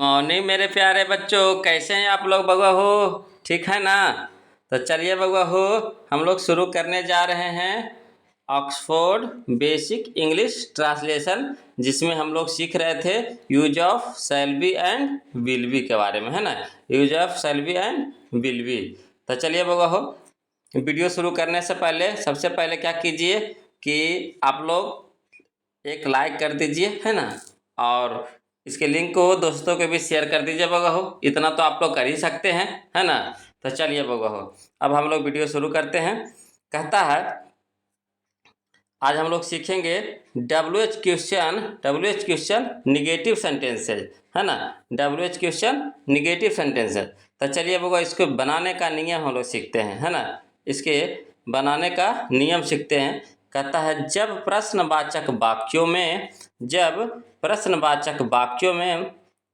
Morning मेरे प्यारे बच्चों, कैसे हैं आप लोग बउआ हो? ठीक है ना? तो चलिए बउआ हो, हम लोग शुरू करने जा रहे हैं ऑक्सफोर्ड बेसिक इंग्लिश ट्रांसलेशन, जिसमें हम लोग सीख रहे थे use of shall be and will be के बारे में, है ना। Use of shall be and will be. तो चलिए बउआ हो, वीडियो शुरू करने से पहले सबसे पहले क्या कीजिए कि आप लोग एक लाइक कर दीजिए, है ना, और इसके लिंक को दोस्तों के भी शेयर कर दीजिए बउआ हो। इतना तो आप लोग कर ही सकते हैं, है ना। तो चलिए बउआ हो, अब हम लोग वीडियो शुरू करते हैं। कहता है आज हम लोग सीखेंगे WH क्वेश्चन निगेटिव सेंटेंसेज, है ना। WH question negative sentences. तो चलिए बउआ, इसको बनाने का नियम हम लोग सीखते हैं, है ना। इसके बनाने का नियम सीखते हैं। कहता है जब प्रश्नवाचक वाक्यों में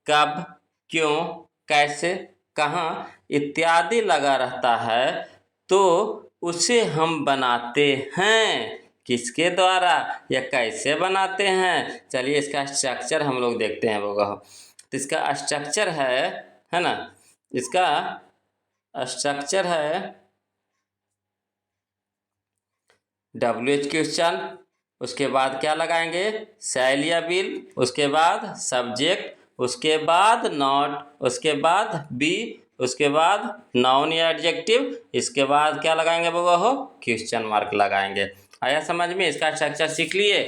कब, क्यों, कैसे, कहाँ इत्यादि लगा रहता है तो उसे हम बनाते हैं। किसके द्वारा या कैसे बनाते हैं? चलिए इसका स्ट्रक्चर हम लोग देखते हैं बउआ। तो इसका स्ट्रक्चर है ना, इसका स्ट्रक्चर है WH क्वेश्चन, उसके बाद क्या लगाएंगे? शैल या विल, उसके बाद सब्जेक्ट, उसके बाद नॉट, उसके बाद बी, उसके बाद नाउन या एडजेक्टिव, इसके बाद क्या लगाएंगे बउआ हो? क्वेश्चन मार्क लगाएंगे। आया समझ में? इसका स्ट्रक्चर सीख लिए।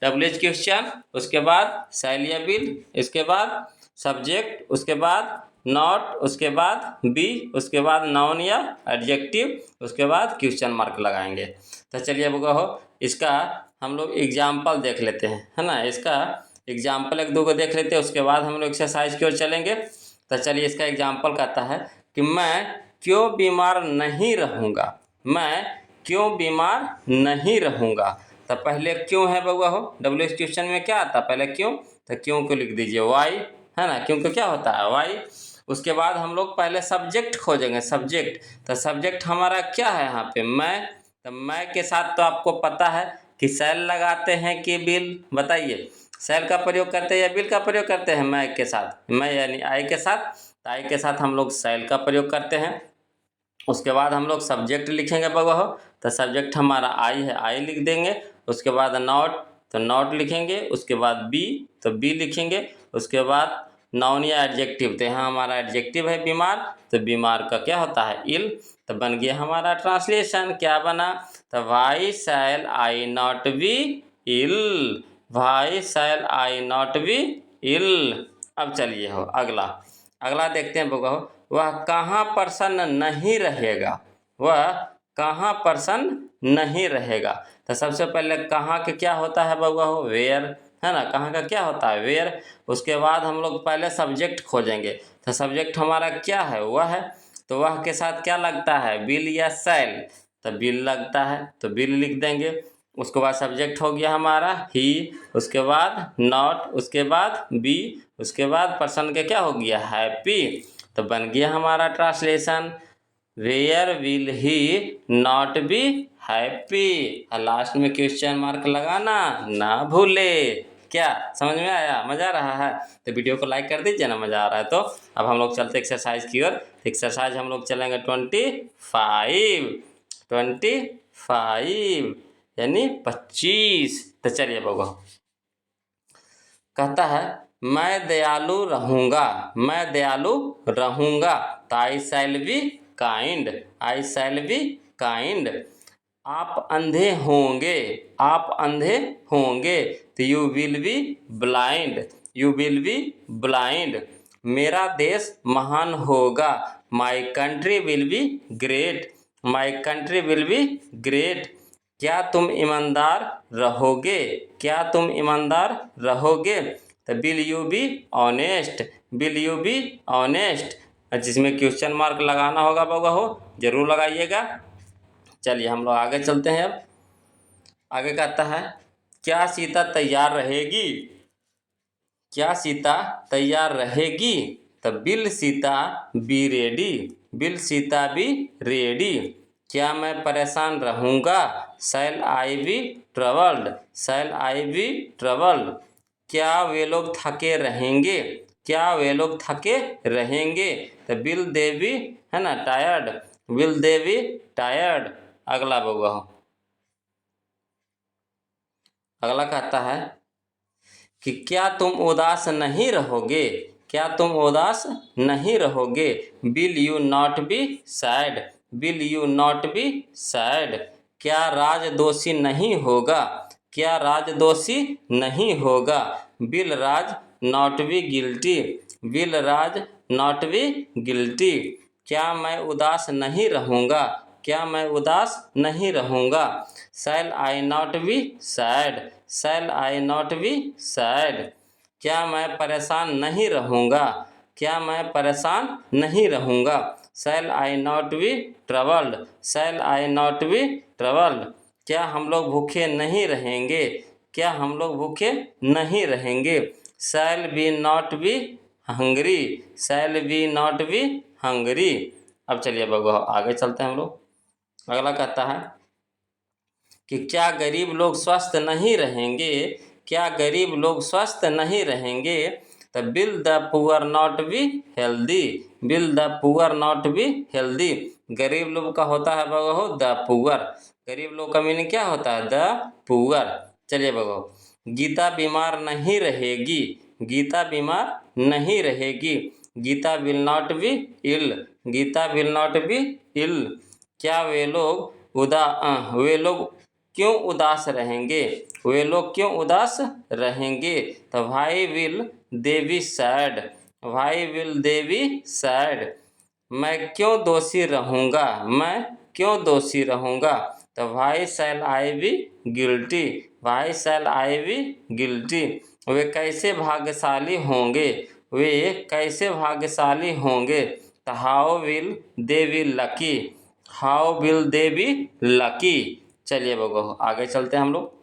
WH क्वेश्चन, उसके बाद शैल या विल, इसके बाद सब्जेक्ट, उसके बाद नॉट, उसके बाद बी, उसके बाद नाउन या एडजेक्टिव, उसके बाद क्वेश्चन मार्क लगाएंगे। तो चलिए बउआ हो, इसका हम लोग एग्जाम्पल देख लेते हैं, है ना। इसका एग्जाम्पल एक दो को देख लेते हैं, उसके बाद हम लोग एक्सरसाइज की ओर चलेंगे। तो चलिए इसका एग्जाम्पल कहता है कि मैं क्यों बीमार नहीं रहूँगा, मैं क्यों बीमार नहीं रहूँगा। तो पहले क्यों है बउआ हो? WH क्वेश्चन में क्या आता है? पहले क्यों, तो क्यों को लिख दीजिए वाई, है ना। क्यों को क्या होता है? वाई। उसके बाद हम लोग पहले सब्जेक्ट खोजेंगे, सब्जेक्ट। तो सब्जेक्ट हमारा क्या है यहाँ पे? मैं। तो मैं के साथ तो आपको पता है कि शैल लगाते हैं कि बिल, बताइए। शैल का प्रयोग करते हैं या बिल का प्रयोग करते हैं? मैं के साथ, मैं यानी आई के साथ, तो आई के साथ हम लोग शैल का प्रयोग करते हैं। उसके बाद हम लोग सब्जेक्ट लिखेंगे बउआ हो, तो सब्जेक्ट हमारा आई है, आई लिख देंगे। उसके बाद नॉट, तो नॉट लिखेंगे। उसके बाद बी, तो बी लिखेंगे। उसके बाद नाउन या एडजेक्टिव, तो यहाँ हमारा एडजेक्टिव है बीमार, तो बीमार का क्या होता है? इल। तो बन गया हमारा ट्रांसलेशन, क्या बना? तो why shall I not be ill, why shall I not be ill. अब चलिए हो अगला देखते हैं बउआ हो। वह कहाँ प्रसन्न नहीं रहेगा, वह कहाँ प्रसन्न नहीं रहेगा। तो सबसे पहले कहाँ के क्या होता है बउआ हो? वेयर, है ना। कहाँ का क्या होता है? वेयर। उसके बाद हम लोग पहले सब्जेक्ट खोजेंगे। तो सब्जेक्ट हमारा क्या है? वह है। तो वह के साथ क्या लगता है? बिल या शैल। तो बिल लगता है, तो बिल लिख देंगे। उसके बाद सब्जेक्ट हो गया हमारा ही, उसके बाद नॉट, उसके बाद बी, उसके बाद पर्सन के क्या हो गया? हैप्पी। तो बन गया हमारा translation, where will he not be happy. और लास्ट में क्वेश्चन मार्क लगाना ना भूले। क्या समझ में आया? मज़ा आ रहा है? तो वीडियो को लाइक कर दीजिए ना, मज़ा आ रहा है तो। अब हम लोग चलते एक्सरसाइज की ओर। एक्सरसाइज हम लोग चलेंगे 25 यानी 25। तो चलिए बउआ, कहता है मैं दयालु रहूँगा, मैं दयालु रहूँगा। तो I shall be kind, I shall be kind. आप अंधे होंगे, आप अंधे होंगे। तो you will be blind, you will be blind. मेरा देश महान होगा, my country will be great, my country will be great. क्या तुम ईमानदार रहोगे, क्या तुम ईमानदार रहोगे। तो will you be honest, will you be honest. जिसमें क्वेश्चन मार्क लगाना होगा बउआ हो, जरूर लगाइएगा। चलिए हम लोग आगे चलते हैं। अब आगे कहता है क्या सीता तैयार रहेगी, क्या सीता तैयार रहेगी। तो will Sita be ready, will Sita be ready. क्या मैं परेशान रहूँगा, shall I B troubled, shall I B troubled. क्या वे लोग थके रहेंगे, क्या वे लोग थके रहेंगे? तो विल दे बी, है ना, tired, will they be tired. अगला बउआ हो, अगला कहता है कि क्या तुम उदास नहीं रहोगे? क्या तुम उदास नहीं रहोगे? Will you not be sad, will you not be sad. क्या राज दोषी नहीं होगा? क्या राज दोषी नहीं होगा? Will Raj not be guilty, will Raj not be guilty. क्या मैं उदास नहीं रहूँगा? क्या मैं उदास नहीं रहूँगा? Shall I not be sad, shall I not be sad. क्या मैं परेशान नहीं रहूँगा? क्या मैं परेशान नहीं रहूँगा? Shall I not be troubled, shall I not be troubled. क्या हम लोग भूखे नहीं रहेंगे? क्या हम लोग भूखे नहीं रहेंगे? Shall be not be Hungary, shall be not be Hungary. अब चलिए बगुआ आगे चलते हैं हम लोग। अगला कहता है कि क्या गरीब लोग स्वस्थ नहीं रहेंगे? क्या गरीब लोग स्वस्थ नहीं रहेंगे? तो will the poor not be healthy, will the poor not be healthy. गरीब लोग का होता है बगो द पुअर, गरीब लोग का मीनिंग क्या होता है? The poor. चलिए बगो, गीता बीमार नहीं रहेगी, गीता बीमार नहीं रहेगी। Geeta will not be ill, Geeta will not be ill. क्या वे लोग वे लोग क्यों उदास रहेंगे? वे लोग क्यों उदास रहेंगे? तो why will they be sad, why will they be sad. मैं क्यों दोषी रहूँगा? मैं क्यों दोषी रहूँगा? तो why shall I be guilty, why shall I be guilty. वे कैसे भाग्यशाली होंगे? वे कैसे भाग्यशाली होंगे? तो how will they be lucky, how will they be lucky. चलिए बगो आगे चलते हैं हम लोग।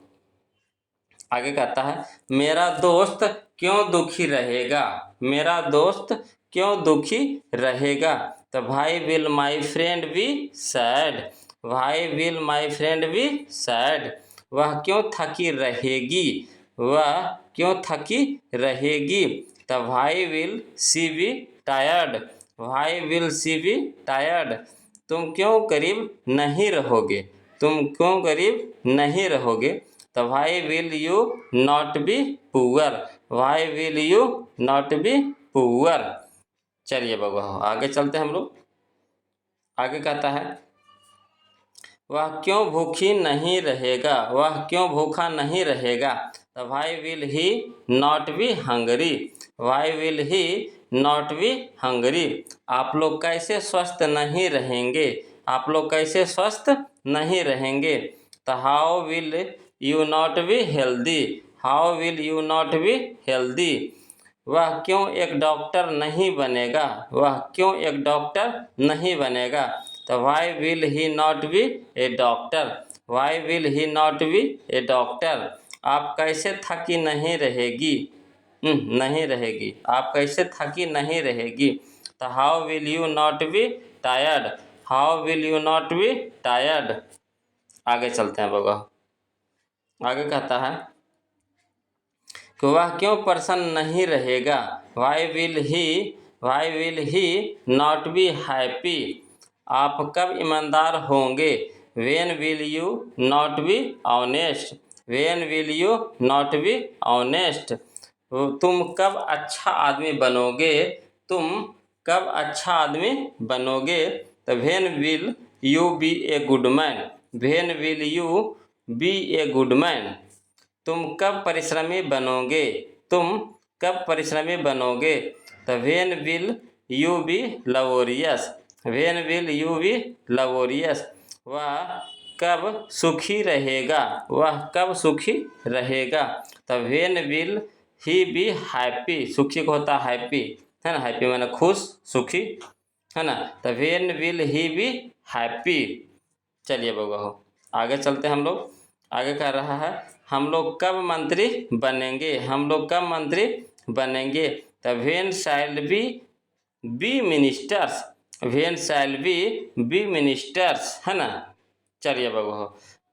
आगे कहता है मेरा दोस्त क्यों दुखी रहेगा? मेरा दोस्त क्यों दुखी रहेगा? तो why will my friend be sad, why will my friend be sad. वह क्यों थकी रहेगी? वह क्यों थकी रहेगी? तो why will C be tired, भाई विल सी बी टायर्ड। तुम क्यों करीब नहीं रहोगे? तुम क्यों करीब नहीं रहोगे? तो why will you not be poor, why will you not be poor. चलिए बाबा आगे चलते हैं हम लोग। आगे कहता है वह क्यों भूखी नहीं रहेगा? वह क्यों भूखा नहीं रहेगा? तो why will he not be hungry, why will he not be hungry. आप लोग कैसे स्वस्थ नहीं रहेंगे? आप लोग कैसे स्वस्थ नहीं रहेंगे? तो how will you not be healthy, how will you not be healthy. वह क्यों एक डॉक्टर नहीं बनेगा? वह क्यों एक डॉक्टर नहीं बनेगा? तो why will he not be a doctor, why will he not be a doctor. आप कैसे थकी नहीं रहेगी? नहीं रहेगी, आप कैसे थकी नहीं रहेगी? तो how will you not be tired, how will you not be tired. आगे चलते हैं बाबा। आगे कहता है कि वह क्यों प्रसन्न नहीं रहेगा? Why will he not be happy. आप कब ईमानदार होंगे? When will you not be honest, when will you not be honest. तुम कब अच्छा आदमी बनोगे? तुम कब अच्छा आदमी बनोगे? तो when will you be a good man, when will you be a good man. तुम कब परिश्रमी बनोगे? तुम कब परिश्रमी बनोगे? तो when will you be laborious, when will you be laborious. वह कब सुखी रहेगा? वह कब सुखी रहेगा? तो when will he be happy, सुखी को होता है हैप्पी, है ना, हैप्पी माने खुश, सुखी, है ना। तो when will he be happy. चलिए बाबा हो आगे चलते हैं हम लोग। आगे कह रहा है हम लोग कब मंत्री बनेंगे? हम लोग कब मंत्री बनेंगे? तो when shall be ministers, when shall be ministers, है ना। चलिए बाबा हो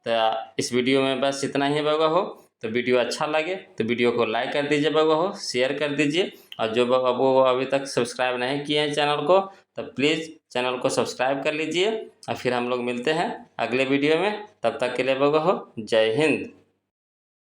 तो इस वीडियो में बस इतना ही बाबा हो। तो वीडियो अच्छा लगे तो वीडियो को लाइक कर दीजिए बाबा हो, शेयर कर दीजिए और जो वो अभी तक सब्सक्राइब नहीं किए हैं चैनल को, तो प्लीज़ चैनल को सब्सक्राइब कर लीजिए। और फिर हम लोग मिलते हैं अगले वीडियो में। तब तक के लिए बगो हो, जय हिंद।